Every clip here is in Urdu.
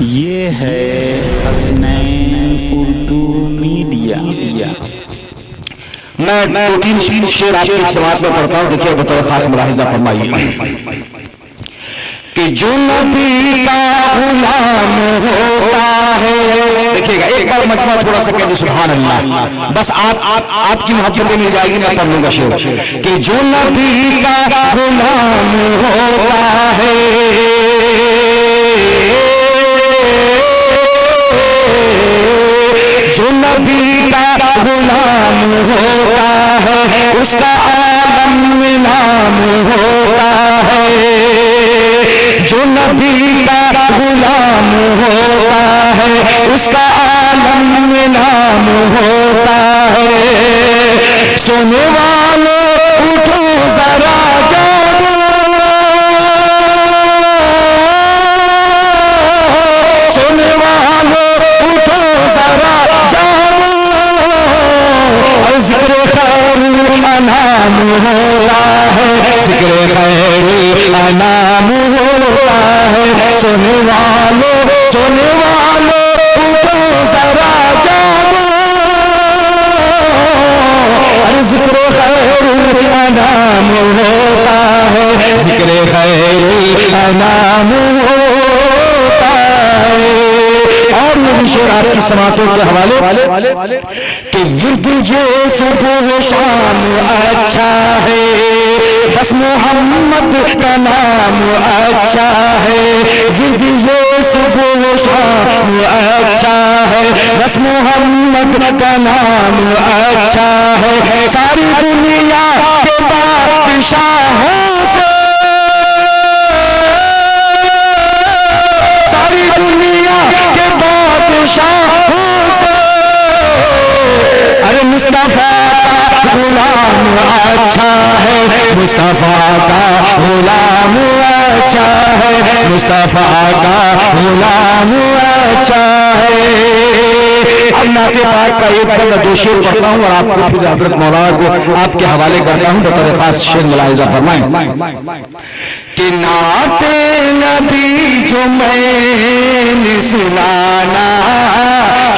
یہ ہے حسنین اردو میڈیا۔ میں دو تین شعر آپ کی سماعت میں پڑھتا ہوں، دیکھیے بطور خاص ملاحظہ فرمائیے کہ جو نبی کا غلام ہوتا ہے، دیکھیے گا ایک بار مجمع تھوڑا سا کہتے سبحان اللہ، بس آپ کی محبت میں مل جائے گی، میں پڑھ لوں گا شعر کہ جو نبی کا غلام ہوتا ہے، جو نبی کا غلام ہوتا ہے اس کا عالم میں نام ہوتا ہے، جو نبی کا غلام ہوتا ہے اس کا عالم میں نام ہوتا ہے۔ سننے والوں اٹھو ذرا جاگو، سننے والوں اٹھو ذرا جاگو، اور ذکر خیر الانام ہوتا ہے، ذکر خیر الانام ہوتا ہے۔ سننے والوں اٹھو ذرا جاگو، اور ذکر خیر الانام ہوتا ہے، ذکر خیر الانام ہوتا ہے۔ اور یہ بھی شعر آپ کی سماعتوں کے حوالے کہ ورد جو صبح و شام اچھا ہے، بس محمد کا نام اچھا ہے، ورد یہ صبح و شام اچھا ہے، بس محمد کا نام اچھا ہے۔ ساری دنیا کے بادشاہوں سے، ساری دنیا کے بادشاہوں سے، ارے مصطفیٰ کا غلام اچھا ہے، مصطفیٰ کا غلام اچھا ہے، مصطفیٰ کا غلام اچھا ہے۔ اب نعت پاک کا ایک بندہ دو شعر پڑھتا ہوں اور آپ کو پھر حضرت مولانا کو آپ کے حوالے کرتا ہوں، بطور خاص شعر ملاحظہ فرمائیں کہ نعت نبی جو میں نے سنانا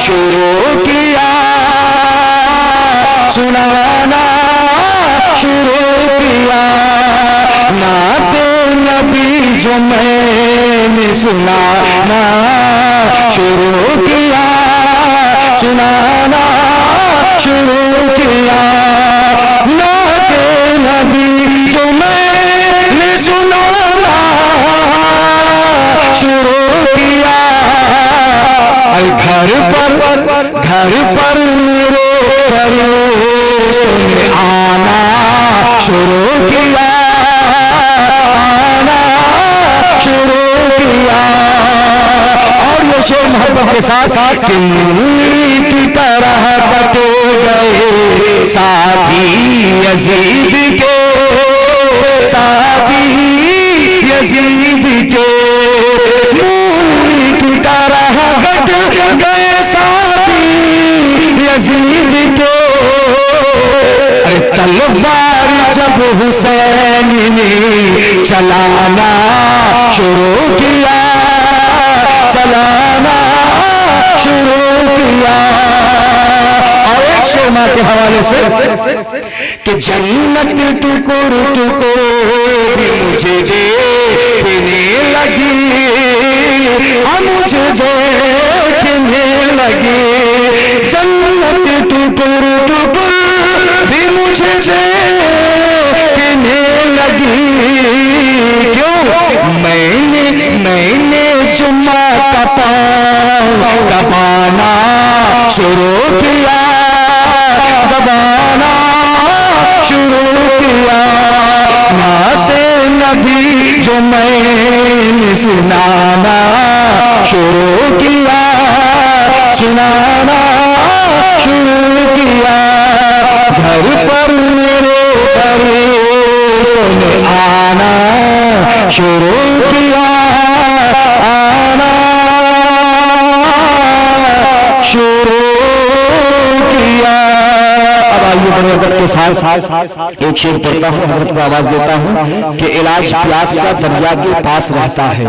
شروع کیا، سنانا شروع کیا، نعت نبی جو میں نے سنانا شروع کیا، سنانا شروع کیا، نعت نبی جو میں نے سنانا شروع کیا، گھر پر میرے فرشتوں نے آنا شروع کیا، آنا شروع کیا۔ اور یہ شعر محبت کے ساتھ کہ مولی کی طرح کٹے گئے ساتھی یزید کے، ساتھی یزید کے، مولی کی طرح کٹ گئے ساتھی یزید کے، ارے تلوار جب حسین نے چلانا شروع کیا، چلانا شروع کیا۔ اور ایک شعر کے حوالے سے کہ جنت ٹکر ٹکر بھی مجھے دیکھنے لگی، مجھے دیکھنے لگی، جنت ٹکر ٹکر بھی مجھے دیکھنے لگی، کیوں میں نے جمعہ کا پاؤں دبانا شروع کیا، دبانا شروع کیا، نعت نبی جو میں نے سنانا شروع کیا، سنانا شروع کیا، گھر پر میرے فرشتوں نے آنا شروع کیا، آنا شروع کیا۔ اب آئیے بڑے ادب کے ساتھ ایک شعر پڑھتا ہوں، حضرت کو آواز دیتا ہوں کہ علاج پیاس کا دریا کے پاس رہتا ہے،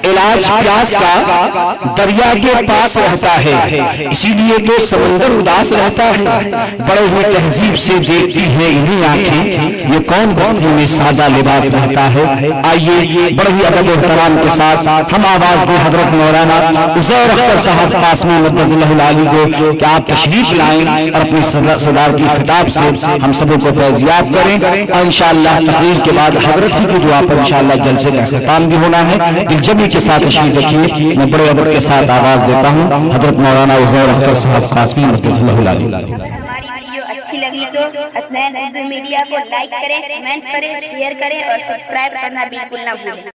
علاج پیاس کا دریا کے پاس رہتا ہے، اسی لیے تو سمندر اداس رہتا ہے، بڑے ہی تہذیب سے دیکھتی ہے انہیں آنکھیں، یہ کون بستی میں سادہ لباس رہتا ہے۔ آئیے بڑے ہی ادب و احترام کے ساتھ ہم آواز دیں حضرت مولانا عزیر اختر صاحب قاسمی مدظ اللہ العالی کو کہ آپ تشریف لائیں اور اپنی صدارتی خطاب سے ہم سبوں کو فیضیاب کریں، اور انشاءاللہ تقریر کے بعد حضرت ہی کی دعا پر انشاءاللہ جلسے کا اختتام بھی ہونا ہے۔ دلجمی کے ساتھ تشریف رکھیے، میں بڑے ادب کے ساتھ آواز دیتا ہوں حضرت مولانا عزیر اختر صاحب قاسمی مدظ اللہ العالی۔ ہماری ویڈیو اچھی لگی تو حسنین اردو میڈیا کو لائک کریں، کمنٹ کریں، شیئر کریں اور سبسکرائب کرنا بالکل نہ بھولیں۔